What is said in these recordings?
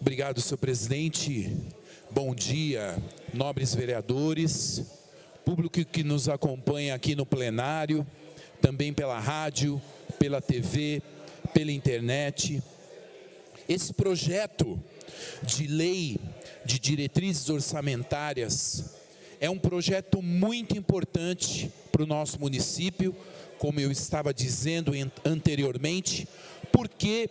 Obrigado, senhor presidente. Bom dia, nobres vereadores, público que nos acompanha aqui no plenário, também pela rádio, pela TV, pela internet. Esse projeto de lei de diretrizes orçamentárias é um projeto muito importante para o nosso município, como eu estava dizendo anteriormente, porque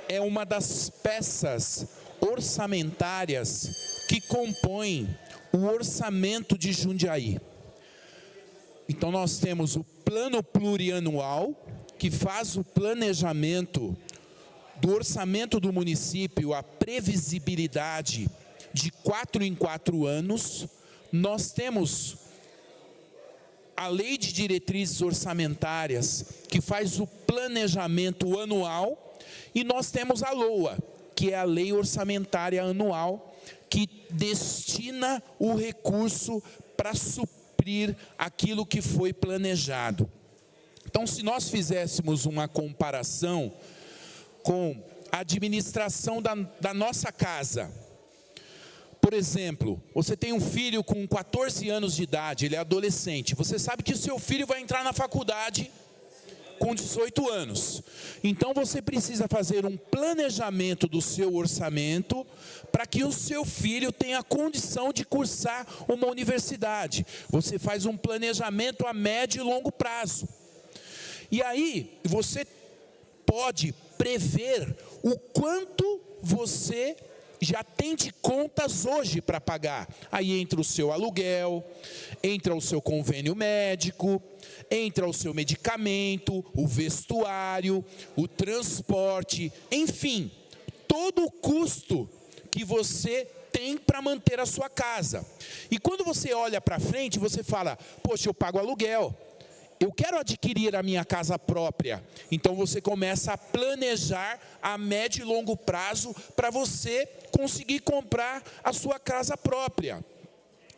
é uma das peças orçamentárias que compõem o orçamento de Jundiaí. Então nós temos o plano plurianual, que faz o planejamento do orçamento do município, a previsibilidade de 4 em 4 anos. Nós temos a lei de diretrizes orçamentárias, que faz o planejamento anual, e nós temos a LOA, que é a lei orçamentária anual, que destina o recurso para suprir aquilo que foi planejado. Então, se nós fizéssemos uma comparação com a administração da nossa casa, por exemplo, você tem um filho com 14 anos de idade, ele é adolescente, você sabe que o seu filho vai entrar na faculdade com 18 anos. Então você precisa fazer um planejamento do seu orçamento para que o seu filho tenha condição de cursar uma universidade. Você faz um planejamento a médio e longo prazo. E aí você pode prever o quanto você já tem de contas hoje para pagar. Aí entra o seu aluguel, entra o seu convênio médico, entra o seu medicamento, o vestuário, o transporte, enfim, todo o custo que você tem para manter a sua casa. E quando você olha para frente, você fala, poxa, eu pago aluguel, eu quero adquirir a minha casa própria. Então você começa a planejar a médio e longo prazo para você conseguir comprar a sua casa própria.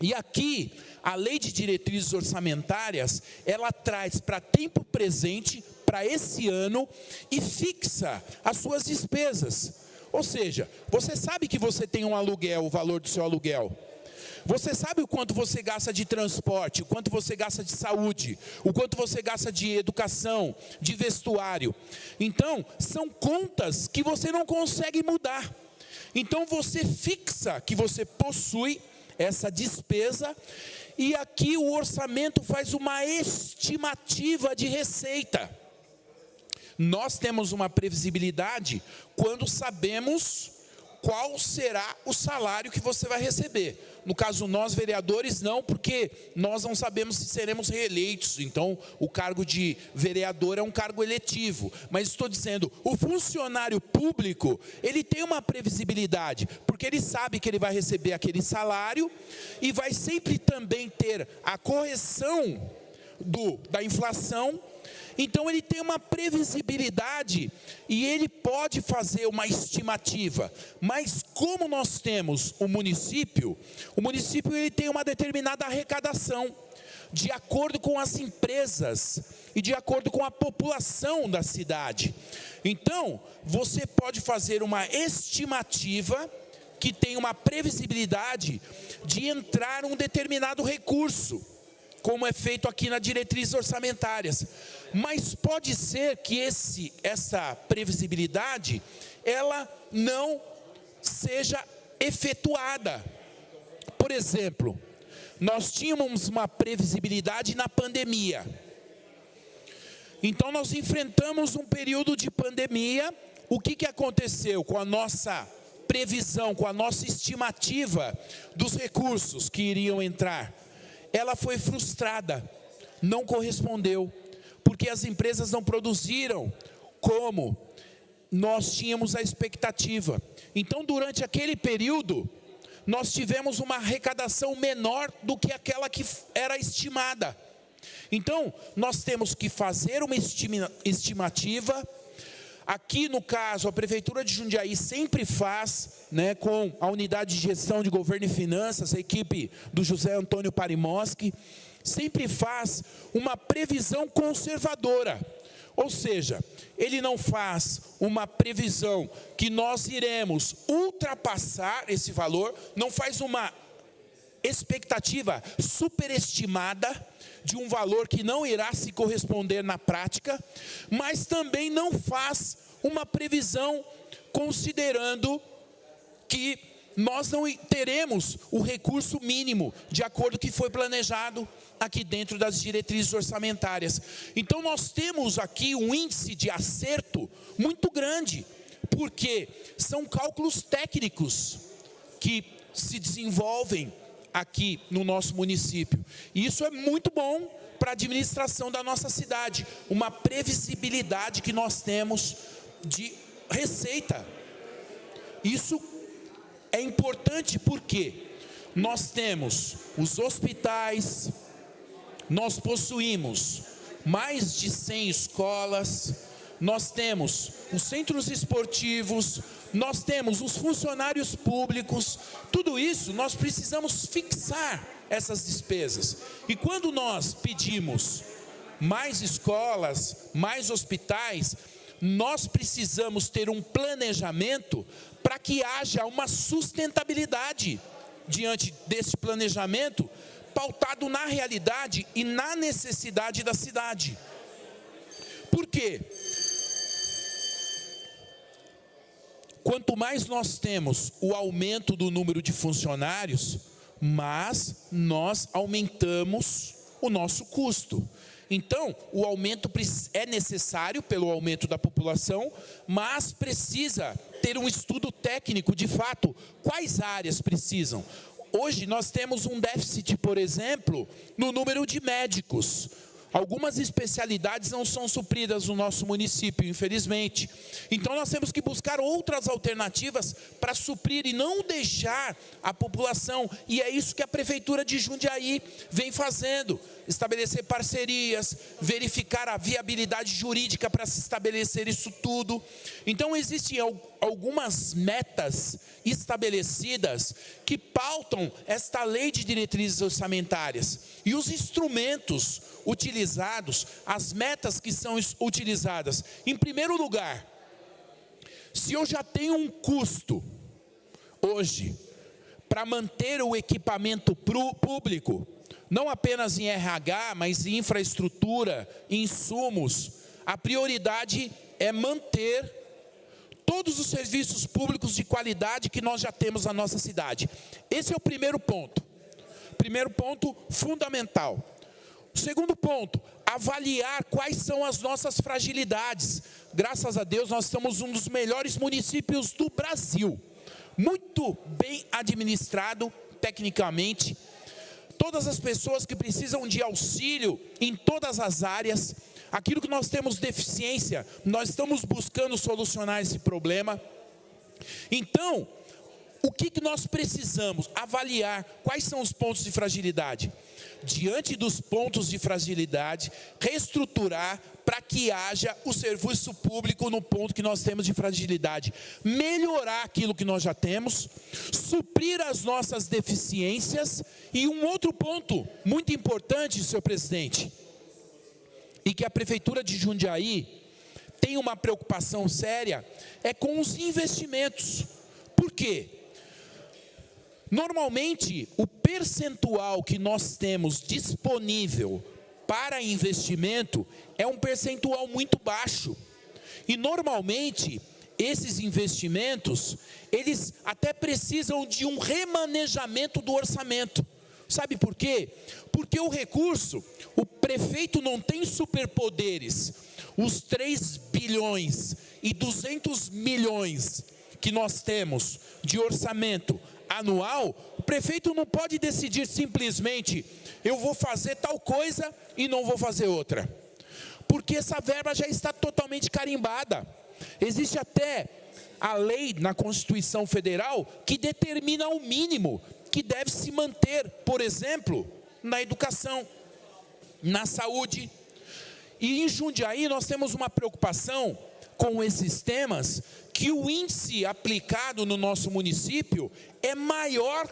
E aqui, a lei de diretrizes orçamentárias, ela traz para tempo presente, para esse ano, e fixa as suas despesas. Ou seja, você sabe que você tem um aluguel, o valor do seu aluguel. Você sabe o quanto você gasta de transporte, o quanto você gasta de saúde, o quanto você gasta de educação, de vestuário. Então, são contas que você não consegue mudar. Então, você fixa que você possui essa despesa, e aqui o orçamento faz uma estimativa de receita. Nós temos uma previsibilidade quando sabemos qual será o salário que você vai receber. No caso, nós vereadores não, porque nós não sabemos se seremos reeleitos. Então, o cargo de vereador é um cargo eletivo. Mas estou dizendo, o funcionário público, ele tem uma previsibilidade, porque ele sabe que ele vai receber aquele salário e vai sempre também ter a correção da inflação. Então ele tem uma previsibilidade e ele pode fazer uma estimativa. Mas como nós temos o município ele tem uma determinada arrecadação, de acordo com as empresas e de acordo com a população da cidade. Então, você pode fazer uma estimativa que tem uma previsibilidade de entrar um determinado recurso, como é feito aqui na diretrizes orçamentárias. Mas pode ser que essa previsibilidade, ela não seja efetuada. Por exemplo, nós tínhamos uma previsibilidade na pandemia. Então nós enfrentamos um período de pandemia. O que aconteceu com a nossa previsão, com a nossa estimativa dos recursos que iriam entrar? Ela foi frustrada, não correspondeu, porque as empresas não produziram como nós tínhamos a expectativa. Então, durante aquele período, nós tivemos uma arrecadação menor do que aquela que era estimada. Então, nós temos que fazer uma estimativa. Aqui, no caso, a Prefeitura de Jundiaí sempre faz, com a Unidade de Gestão de Governo e Finanças, a equipe do José Antônio Parimoski, sempre faz uma previsão conservadora. Ou seja, ele não faz uma previsão que nós iremos ultrapassar esse valor, não faz uma expectativa superestimada de um valor que não irá se corresponder na prática, mas também não faz uma previsão considerando que nós não teremos o recurso mínimo de acordo com o que foi planejado aqui dentro das diretrizes orçamentárias. Então nós temos aqui um índice de acerto muito grande, porque são cálculos técnicos que se desenvolvem aqui no nosso município. E isso é muito bom para a administração da nossa cidade, uma previsibilidade que nós temos de receita. Isso é importante porque nós temos os hospitais, nós possuímos mais de 100 escolas, nós temos os centros esportivos, nós temos os funcionários públicos, tudo isso nós precisamos fixar essas despesas. E quando nós pedimos mais escolas, mais hospitais, nós precisamos ter um planejamento para que haja uma sustentabilidade diante desse planejamento, pautado na realidade e na necessidade da cidade. Por quê? Quanto mais nós temos o aumento do número de funcionários, mais nós aumentamos o nosso custo. Então, o aumento é necessário pelo aumento da população, mas precisa ter um estudo técnico, de fato, quais áreas precisam. Hoje nós temos um déficit, por exemplo, no número de médicos. Algumas especialidades não são supridas no nosso município, infelizmente. Então nós temos que buscar outras alternativas para suprir e não deixar a população. E é isso que a Prefeitura de Jundiaí vem fazendo. Estabelecer parcerias, verificar a viabilidade jurídica para se estabelecer isso tudo. Então existem algumas metas estabelecidas que pautam esta lei de diretrizes orçamentárias. E os instrumentos utilizados, as metas que são utilizadas. Em primeiro lugar, se eu já tenho um custo hoje para manter o equipamento público, não apenas em RH, mas em infraestrutura, em insumos, a prioridade é manter todos os serviços públicos de qualidade que nós já temos na nossa cidade. Esse é o primeiro ponto fundamental. O segundo ponto, avaliar quais são as nossas fragilidades. Graças a Deus nós estamos um dos melhores municípios do Brasil, muito bem administrado tecnicamente. Todas as pessoas que precisam de auxílio em todas as áreas, aquilo que nós temos deficiência, nós estamos buscando solucionar esse problema. Então, o que nós precisamos? Avaliar quais são os pontos de fragilidade. Diante dos pontos de fragilidade, reestruturar para que haja o serviço público no ponto que nós temos de fragilidade. Melhorar aquilo que nós já temos, suprir as nossas deficiências. E um outro ponto muito importante, senhor presidente, e que a Prefeitura de Jundiaí tem uma preocupação séria, é com os investimentos. Por quê? Normalmente, o percentual que nós temos disponível para investimento é um percentual muito baixo. E normalmente, esses investimentos, eles até precisam de um remanejamento do orçamento. Sabe por quê? Porque o recurso, o prefeito não tem superpoderes. Os 3 bilhões e 200 milhões que nós temos de orçamento anual, o prefeito não pode decidir simplesmente, eu vou fazer tal coisa e não vou fazer outra. Porque essa verba já está totalmente carimbada. Existe até a lei na Constituição Federal que determina o mínimo que deve se manter, por exemplo, na educação, na saúde. E em Jundiaí nós temos uma preocupação com esses temas, que o índice aplicado no nosso município é maior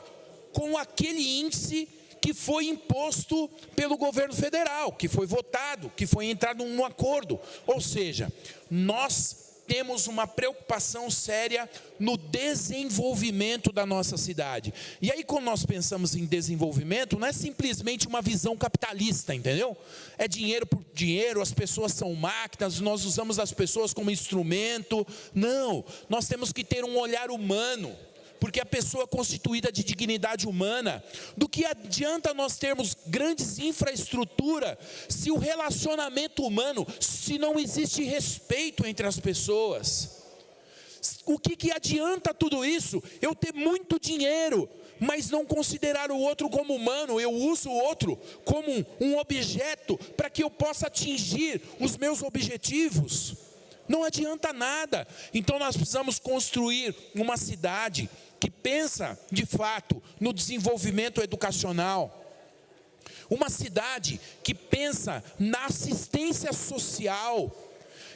com aquele índice que foi imposto pelo governo federal, que foi votado, que foi entrado num acordo. Ou seja, nós temos uma preocupação séria no desenvolvimento da nossa cidade. E aí, quando nós pensamos em desenvolvimento, não é simplesmente uma visão capitalista, entendeu? É dinheiro por dinheiro, as pessoas são máquinas, nós usamos as pessoas como instrumento. Não, nós temos que ter um olhar humano, porque a pessoa é constituída de dignidade humana. Do que adianta nós termos grandes infraestrutura se o relacionamento humano, se não existe respeito entre as pessoas? O que adianta tudo isso? Eu ter muito dinheiro, mas não considerar o outro como humano. Eu uso o outro como um objeto para que eu possa atingir os meus objetivos. Não adianta nada. Então nós precisamos construir uma cidade que pensa, de fato, no desenvolvimento educacional. Uma cidade que pensa na assistência social.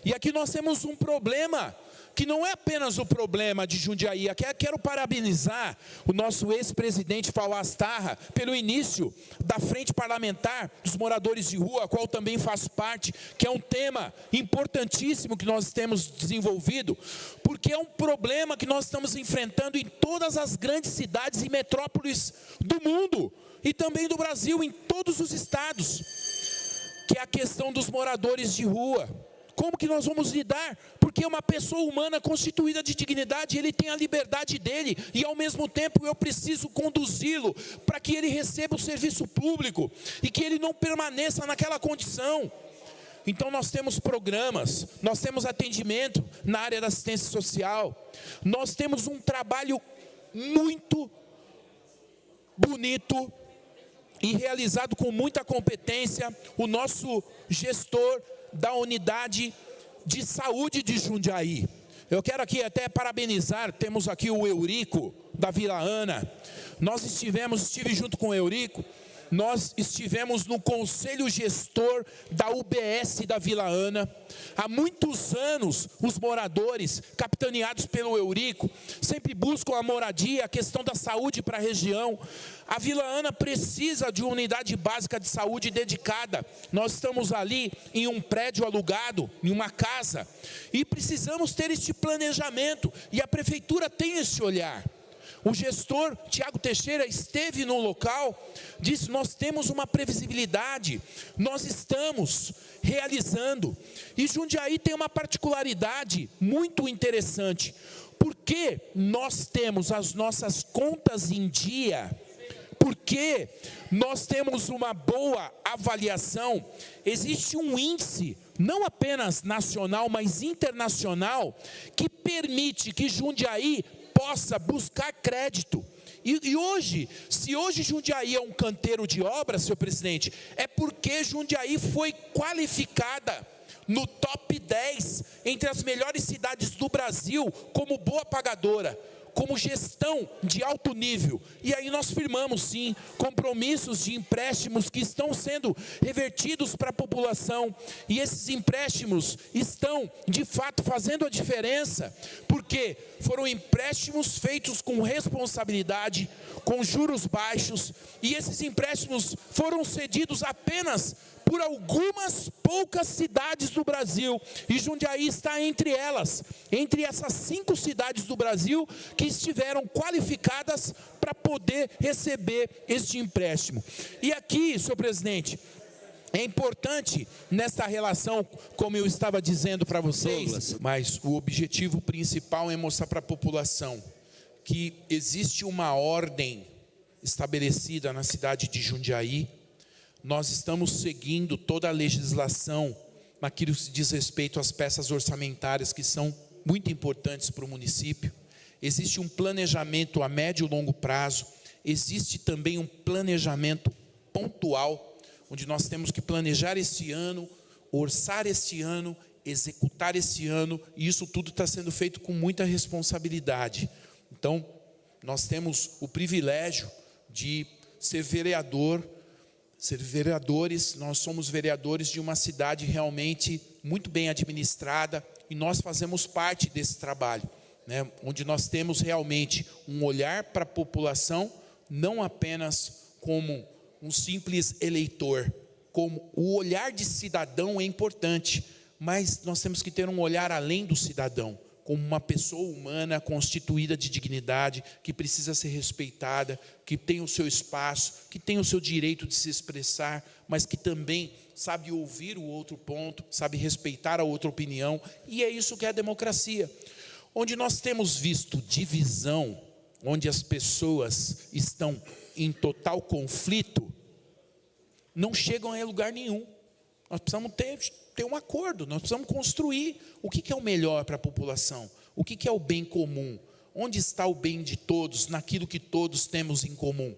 E aqui nós temos um problema, que não é apenas o problema de Jundiaí. Aqui quero parabenizar o nosso ex-presidente Fauaz Tarra pelo início da Frente Parlamentar dos Moradores de Rua, a qual também faz parte, que é um tema importantíssimo que nós temos desenvolvido, porque é um problema que nós estamos enfrentando em todas as grandes cidades e metrópoles do mundo, e também do Brasil, em todos os estados, que é a questão dos moradores de rua. Como que nós vamos lidar? Porque uma pessoa humana constituída de dignidade, ele tem a liberdade dele, e ao mesmo tempo eu preciso conduzi-lo para que ele receba o serviço público, e que ele não permaneça naquela condição. Então nós temos programas, nós temos atendimento na área da assistência social, nós temos um trabalho muito bonito e realizado com muita competência. O nosso gestor da unidade de saúde de Jundiaí, eu quero aqui até parabenizar, temos aqui o Eurico da Vila Ana. Estive junto com o Eurico, nós estivemos no conselho gestor da UBS da Vila Ana. Há muitos anos, os moradores, capitaneados pelo Eurico, sempre buscam a moradia, a questão da saúde para a região. A Vila Ana precisa de uma unidade básica de saúde dedicada. Nós estamos ali em um prédio alugado, em uma casa, e precisamos ter este planejamento, e a prefeitura tem esse olhar. O gestor Tiago Teixeira esteve no local, disse: nós temos uma previsibilidade, nós estamos realizando. E Jundiaí tem uma particularidade muito interessante, porque nós temos as nossas contas em dia, porque nós temos uma boa avaliação. Existe um índice, não apenas nacional, mas internacional, que permite que Jundiaí possa buscar crédito. E hoje, se hoje Jundiaí é um canteiro de obras, senhor presidente, é porque Jundiaí foi qualificada no top 10 entre as melhores cidades do Brasil como boa pagadora, como gestão de alto nível. E aí nós firmamos sim compromissos de empréstimos que estão sendo revertidos para a população, e esses empréstimos estão de fato fazendo a diferença, porque foram empréstimos feitos com responsabilidade, com juros baixos, e esses empréstimos foram cedidos apenas por algumas poucas cidades do Brasil, e Jundiaí está entre elas, entre essas 5 cidades do Brasil que estiveram qualificadas para poder receber este empréstimo. E aqui, senhor presidente, é importante nesta relação, como eu estava dizendo para vocês, mas o objetivo principal é mostrar para a população que existe uma ordem estabelecida na cidade de Jundiaí. Nós estamos seguindo toda a legislação naquilo que diz respeito às peças orçamentárias, que são muito importantes para o município. Existe um planejamento a médio e longo prazo, existe também um planejamento pontual, onde nós temos que planejar este ano, orçar este ano, executar este ano, e isso tudo está sendo feito com muita responsabilidade. Então, nós temos o privilégio de ser vereadores, nós somos vereadores de uma cidade realmente muito bem administrada, e nós fazemos parte desse trabalho, né, onde nós temos realmente um olhar para a população, não apenas como um simples eleitor. Como o olhar de cidadão é importante, mas nós temos que ter um olhar além do cidadão, como uma pessoa humana constituída de dignidade, que precisa ser respeitada, que tem o seu espaço, que tem o seu direito de se expressar, mas que também sabe ouvir o outro ponto, sabe respeitar a outra opinião, e é isso que é a democracia. Onde nós temos visto divisão, onde as pessoas estão em total conflito, não chegam a lugar nenhum. Nós precisamos ter um acordo, nós precisamos construir o que é o melhor para a população, o que é o bem comum, onde está o bem de todos, naquilo que todos temos em comum.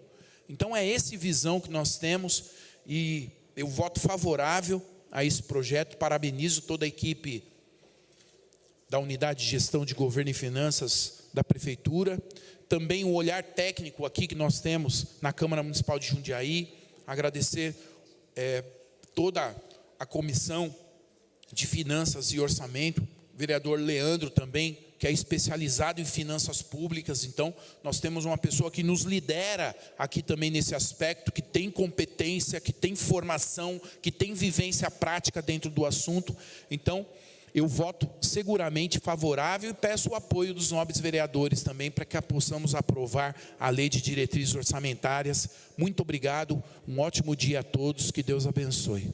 Então é essa visão que nós temos, e eu voto favorável a esse projeto, parabenizo toda a equipe da Unidade de Gestão de Governo e Finanças da Prefeitura, também o olhar técnico aqui que nós temos na Câmara Municipal de Jundiaí, agradecer toda a Comissão de Finanças e Orçamento, o vereador Leandro também, que é especializado em finanças públicas. Então, nós temos uma pessoa que nos lidera aqui também nesse aspecto, que tem competência, que tem formação, que tem vivência prática dentro do assunto. Então, eu voto seguramente favorável e peço o apoio dos nobres vereadores também, para que possamos aprovar a lei de diretrizes orçamentárias. Muito obrigado, um ótimo dia a todos, que Deus abençoe.